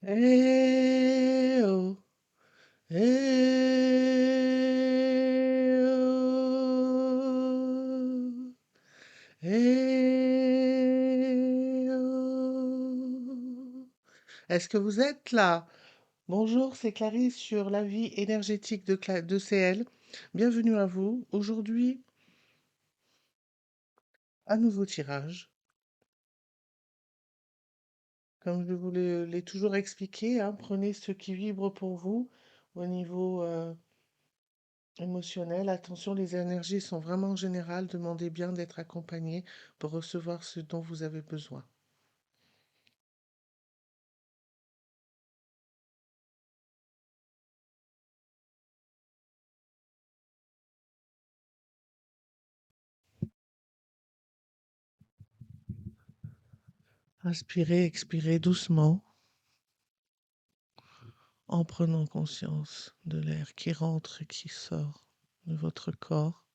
Eh oh, eh oh, eh oh. Est-ce que vous êtes là? Bonjour, c'est Clarisse sur la vie énergétique de CL. Bienvenue à vous. Aujourd'hui, un nouveau tirage. Comme je vous l'ai toujours expliqué, hein, prenez ce qui vibre pour vous au niveau émotionnel. Attention, les énergies sont vraiment générales. Demandez bien d'être accompagné pour recevoir ce dont vous avez besoin. Inspirez, expirez doucement en prenant conscience de l'air qui rentre et qui sort de votre corps.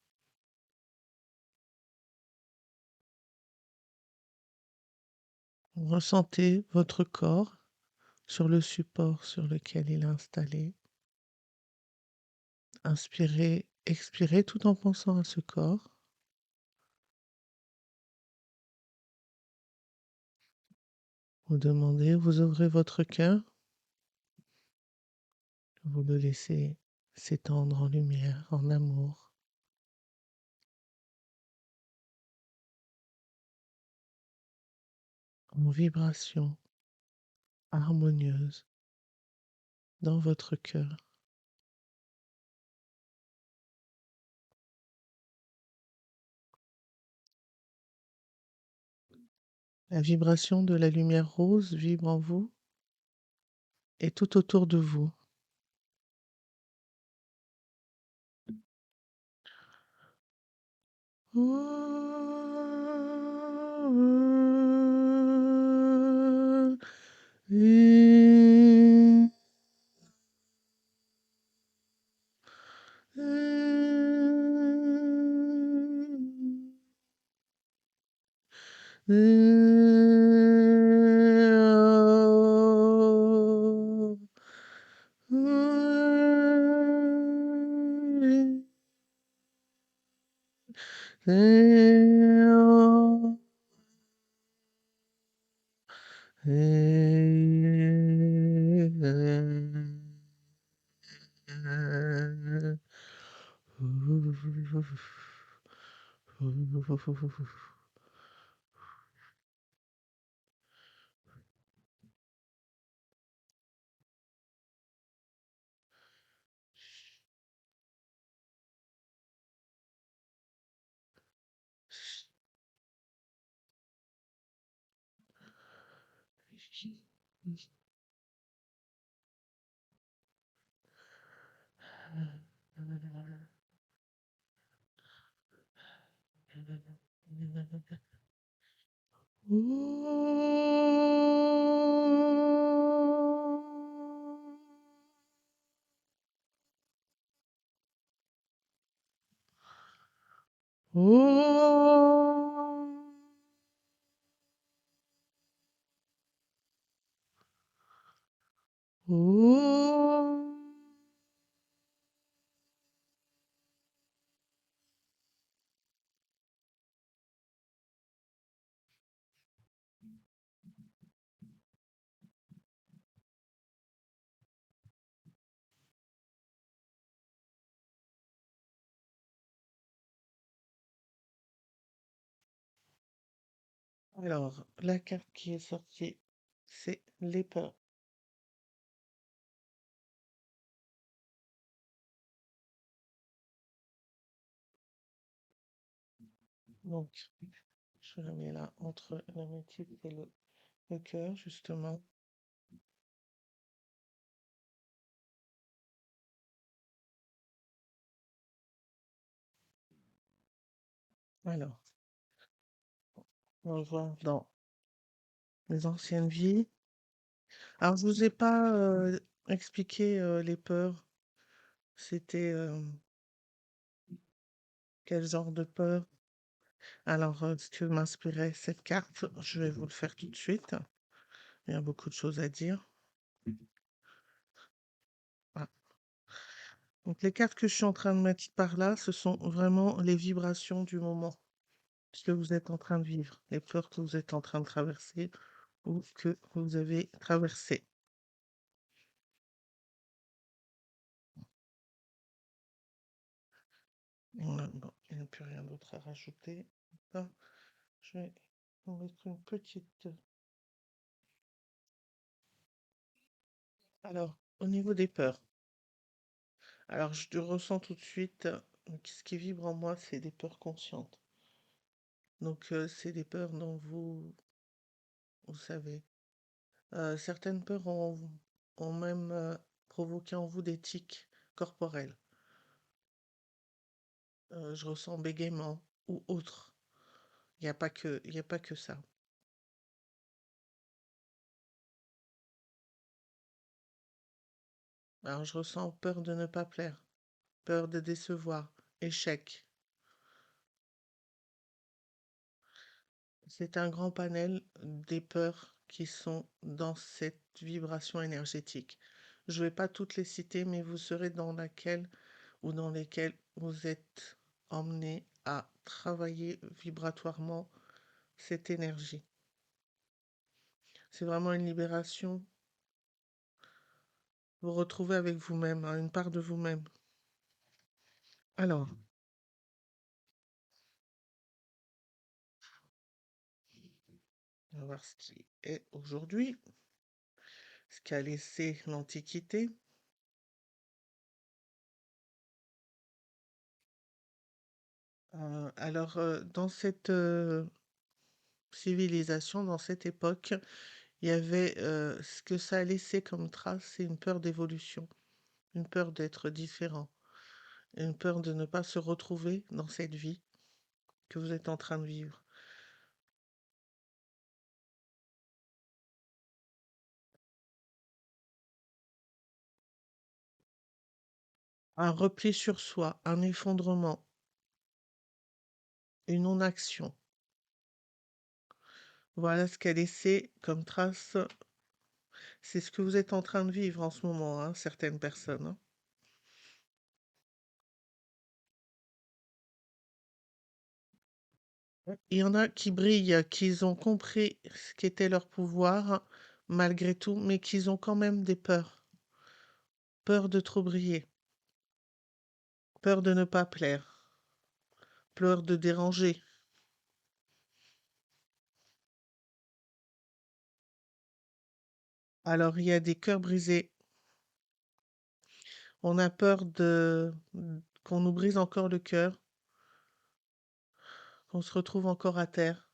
Ressentez votre corps sur le support sur lequel il est installé. Inspirez, expirez tout en pensant à ce corps. Vous demandez, vous ouvrez votre cœur, vous le laissez s'étendre en lumière, en amour, en vibration harmonieuse dans votre cœur. La vibration de la lumière rose vibre en vous et tout autour de vous. Alors, la carte qui est sortie, c'est les peurs. Donc, je la mets là entre l'améthyste et le cœur, justement. Alors, on voit dans les anciennes vies. Alors, je vous ai pas expliqué les peurs. C'était quel genre de peur? Alors, ce que m'inspirait cette carte, je vais vous le faire tout de suite. Il y a beaucoup de choses à dire. Donc les cartes que je suis en train de mettre par là, ce sont vraiment les vibrations du moment, ce que vous êtes en train de vivre, les peurs que vous êtes en train de traverser ou que vous avez traversées. Voilà, bon, il n'y a plus rien d'autre à rajouter. Là, je vais vous mettre une petite. Alors, au niveau des peurs, alors je te ressens tout de suite, ce qui vibre en moi, c'est des peurs conscientes. Donc, c'est des peurs dont vous savez. Certaines peurs ont même provoqué en vous des tics corporels. Je ressens bégaiement ou autre. Il y a pas que ça. Alors, je ressens peur de ne pas plaire, peur de décevoir, échec. C'est un grand panel des peurs qui sont dans cette vibration énergétique. Je ne vais pas toutes les citer, mais vous serez dans laquelle ou dans lesquelles vous êtes emmené à travailler vibratoirement cette énergie. C'est vraiment une libération. Vous retrouvez avec vous-même, hein, une part de vous-même. Alors, on va voir ce qui est aujourd'hui, ce qu'a laissé l'Antiquité. Dans cette civilisation, dans cette époque, il y avait ce que ça a laissé comme trace, c'est une peur d'évolution, une peur d'être différent, une peur de ne pas se retrouver dans cette vie que vous êtes en train de vivre. Un repli sur soi, un effondrement, une non-action. Voilà ce qu'a laissé comme trace. C'est ce que vous êtes en train de vivre en ce moment, hein, certaines personnes, hein. Il y en a qui brillent, qui ont compris ce qu'était leur pouvoir, malgré tout, mais qui ont quand même des peurs. Peur de trop briller, peur de ne pas plaire, peur de déranger. Alors, il y a des cœurs brisés. On a peur qu'on nous brise encore le cœur, qu'on se retrouve encore à terre.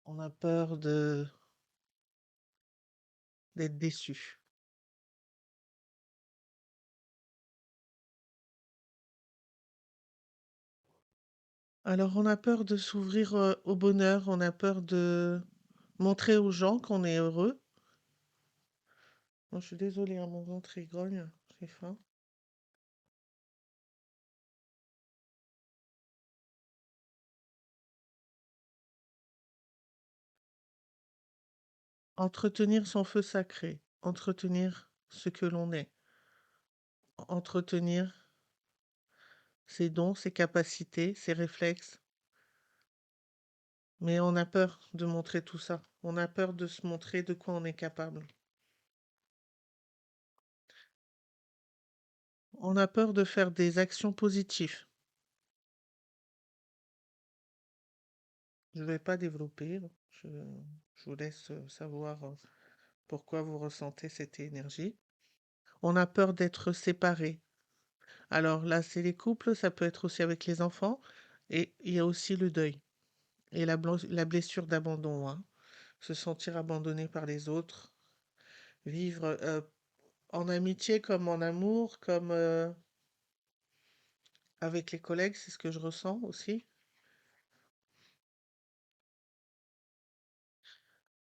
On a peur d'être déçu. Alors, on a peur de s'ouvrir au bonheur, on a peur de montrer aux gens qu'on est heureux. Moi, je suis désolée, hein, mon ventre il grogne, j'ai faim. Entretenir son feu sacré, entretenir ce que l'on est, entretenir ses dons, ses capacités, ses réflexes. Mais on a peur de montrer tout ça. On a peur de se montrer de quoi on est capable. On a peur de faire des actions positives. Je ne vais pas développer. Je vous laisse savoir pourquoi vous ressentez cette énergie. On a peur d'être séparé. Alors là, c'est les couples, ça peut être aussi avec les enfants. Et il y a aussi le deuil et la blessure d'abandon, hein. Se sentir abandonné par les autres. Vivre en amitié comme en amour, comme avec les collègues, c'est ce que je ressens aussi.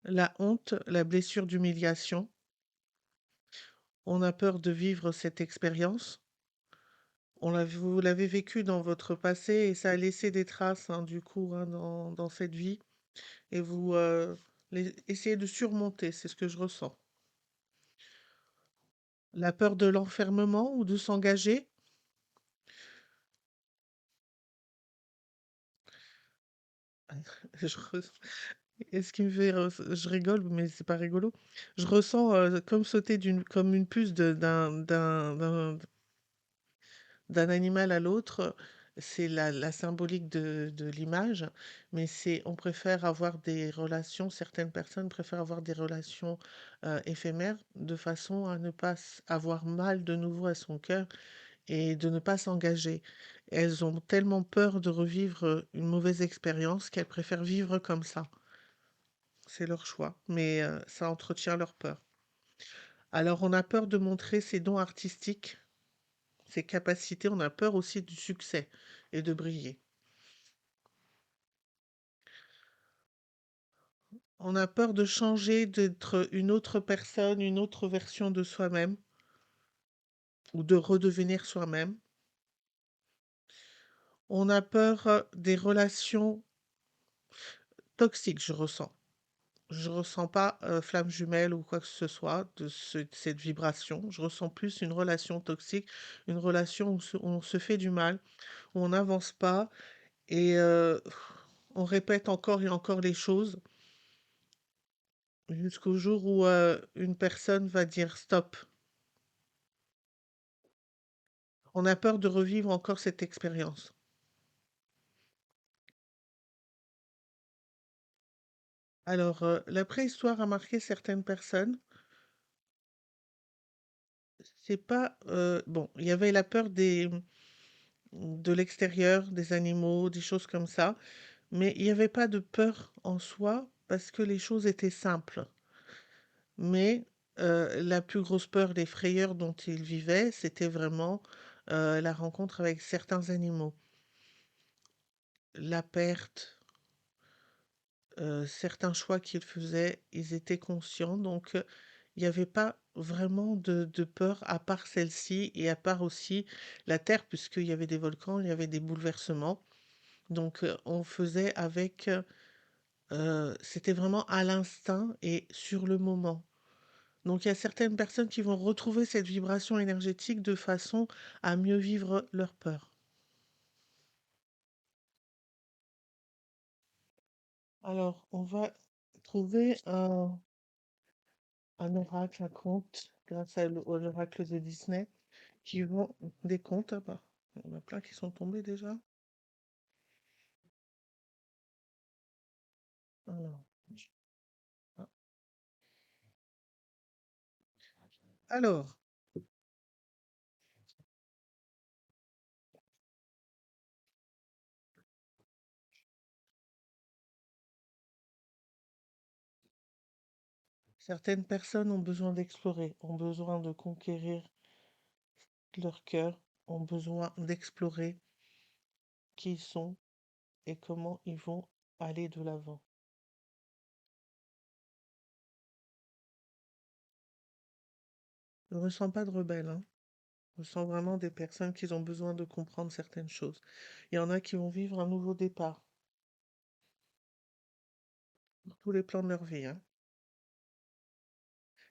La honte, la blessure d'humiliation. On a peur de vivre cette expérience. Vous l'avez vécu dans votre passé et ça a laissé des traces, hein, du coup, hein, dans cette vie. Et vous Essayer de surmonter, c'est ce que je ressens. La peur de l'enfermement ou de s'engager? Je res Et ce qui me fait res je rigole, mais c'est pas rigolo. Je ressens, comme sauter comme une puce d'un animal à l'autre. C'est la symbolique de l'image, mais on préfère avoir des relations, certaines personnes préfèrent avoir des relations éphémères, de façon à ne pas avoir mal de nouveau à son cœur et de ne pas s'engager. Elles ont tellement peur de revivre une mauvaise expérience qu'elles préfèrent vivre comme ça. C'est leur choix, mais ça entretient leur peur. Alors on a peur de montrer ses dons artistiques, ses capacités, on a peur aussi du succès et de briller. On a peur de changer, d'être une autre personne, une autre version de soi-même, ou de redevenir soi-même. On a peur des relations toxiques, je ressens. Je ressens pas flamme jumelle ou quoi que ce soit de cette vibration. Je ressens plus une relation toxique, une relation où on se fait du mal, où on n'avance pas et on répète encore et encore les choses jusqu'au jour où une personne va dire stop. On a peur de revivre encore cette expérience. Alors, la préhistoire a marqué certaines personnes. C'est pas, bon, il y avait la peur de l'extérieur, des animaux, des choses comme ça, mais il y avait pas de peur en soi parce que les choses étaient simples. Mais, la plus grosse peur, les frayeurs dont ils vivaient, c'était vraiment, la rencontre avec certains animaux. La perte, certains choix qu'ils faisaient, ils étaient conscients, donc il n'y avait pas vraiment de peur à part celle-ci et à part aussi la terre, puisqu'il y avait des volcans, il y avait des bouleversements. Donc on faisait avec, c'était vraiment à l'instinct et sur le moment. Donc il y a certaines personnes qui vont retrouver cette vibration énergétique de façon à mieux vivre leur peur. Alors, on va trouver un oracle, un conte, grâce à l'oracle de Disney, qui vont des contes. Ah bah, il y en a plein qui sont tombés déjà. Alors, ah. Alors, certaines personnes ont besoin d'explorer, ont besoin de conquérir leur cœur, ont besoin d'explorer qui ils sont et comment ils vont aller de l'avant. Je ne ressens pas de rebelles, hein. Je sens vraiment des personnes qui ont besoin de comprendre certaines choses. Il y en a qui vont vivre un nouveau départ, sur tous les plans de leur vie, hein.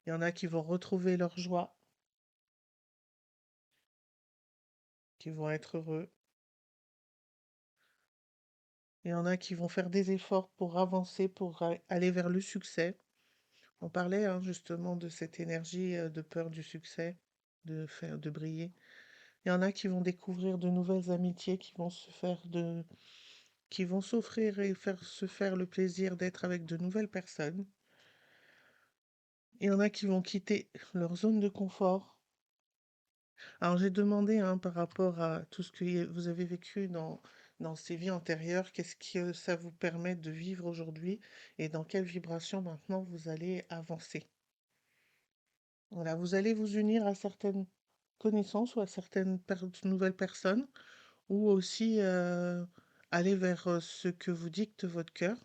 Il y en a qui vont retrouver leur joie, qui vont être heureux. Il y en a qui vont faire des efforts pour avancer, pour aller vers le succès. On parlait hein, justement de cette énergie de peur du succès, de briller. Il y en a qui vont découvrir de nouvelles amitiés, qui vont s'offrir et se faire le plaisir d'être avec de nouvelles personnes. Il y en a qui vont quitter leur zone de confort. Alors j'ai demandé hein, par rapport à tout ce que vous avez vécu dans ces vies antérieures, qu'est-ce que ça vous permet de vivre aujourd'hui et dans quelle vibration maintenant vous allez avancer. Voilà, vous allez vous unir à certaines connaissances ou à certaines nouvelles personnes ou aussi aller vers ce que vous dicte votre cœur.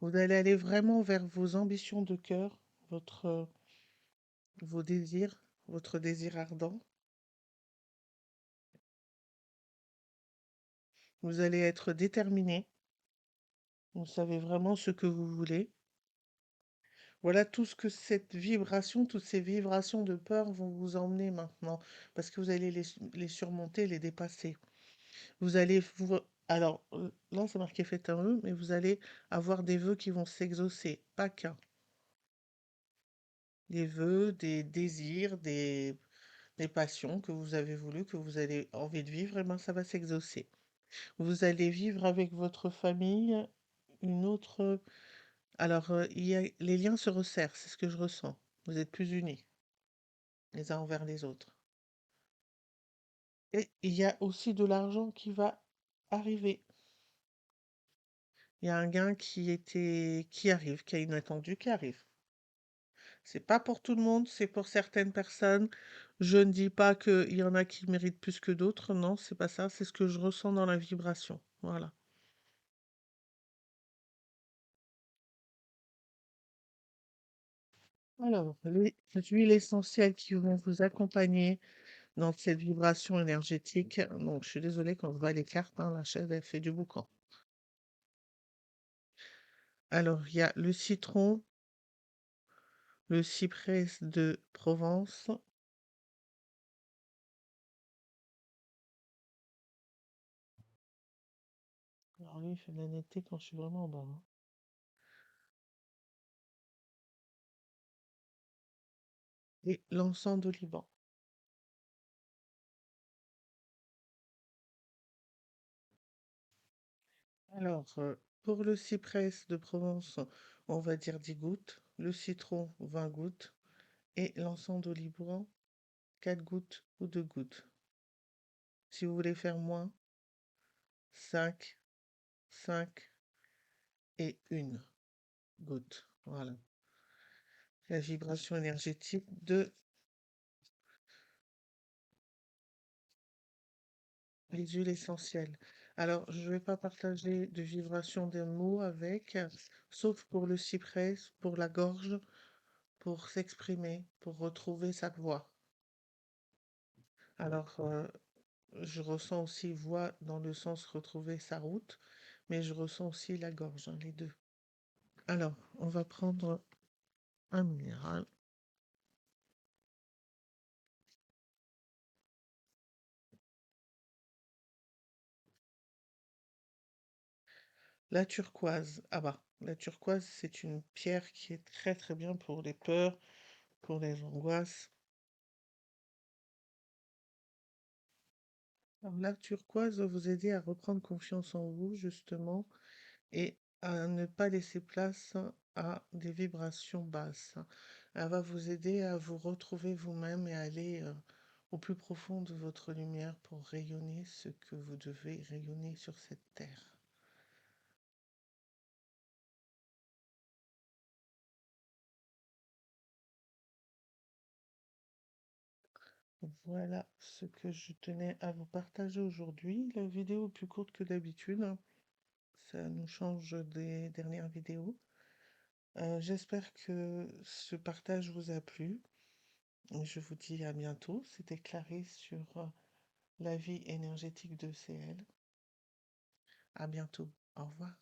Vous allez aller vraiment vers vos ambitions de cœur, vos désirs, votre désir ardent. Vous allez être déterminé. Vous savez vraiment ce que vous voulez. Voilà tout ce que cette vibration, toutes ces vibrations de peur vont vous emmener maintenant, parce que vous allez les surmonter, les dépasser. Vous allez vous... Alors, là, c'est marqué faites un vœu, mais vous allez avoir des vœux qui vont s'exaucer, pas qu'un. Des vœux, des désirs, des passions que vous avez voulu, que vous avez envie de vivre, et ben ça va s'exaucer. Vous allez vivre avec votre famille une autre... Alors, les liens se resserrent, c'est ce que je ressens. Vous êtes plus unis, les uns envers les autres. Et il y a aussi de l'argent qui va arriver. Il y a un gain qui arrive, qui est inattendu, qui arrive. C'est pas pour tout le monde, c'est pour certaines personnes. Je ne dis pas qu'il y en a qui méritent plus que d'autres. Non, c'est pas ça. C'est ce que je ressens dans la vibration. Voilà. Alors, les huiles essentielles qui vont vous accompagner dans cette vibration énergétique. Donc, je suis désolée quand je vois les cartes, hein, la chaise, elle fait du boucan. Alors, il y a le citron, le cyprès de Provence, alors lui, il fait de la netteté quand je suis vraiment en bas, hein, et l'encens de Liban. Alors, pour le cyprès de Provence, on va dire 10 gouttes, le citron 20 gouttes et l'encens de Liban 4 gouttes ou 2 gouttes. Si vous voulez faire moins, 5, 5 et une goutte. Voilà. La vibration énergétique de les huiles essentielles. Alors, je ne vais pas partager de vibration des mots avec, sauf pour le cyprès, pour la gorge, pour s'exprimer, pour retrouver sa voix. Alors, je ressens aussi voix dans le sens retrouver sa route, mais je ressens aussi la gorge, hein, les deux. Alors, on va prendre un minéral. La turquoise. Ah bah, la turquoise, c'est une pierre qui est très très bien pour les peurs, pour les angoisses. Alors, la turquoise va vous aider à reprendre confiance en vous, justement, et à ne pas laisser place à des vibrations basses. Elle va vous aider à vous retrouver vous-même et à aller au plus profond de votre lumière pour rayonner ce que vous devez rayonner sur cette terre. Voilà ce que je tenais à vous partager aujourd'hui. La vidéo est plus courte que d'habitude. Ça nous change des dernières vidéos. J'espère que ce partage vous a plu. Je vous dis à bientôt. C'était Clarisse sur la vie énergétique de CL. À bientôt. Au revoir.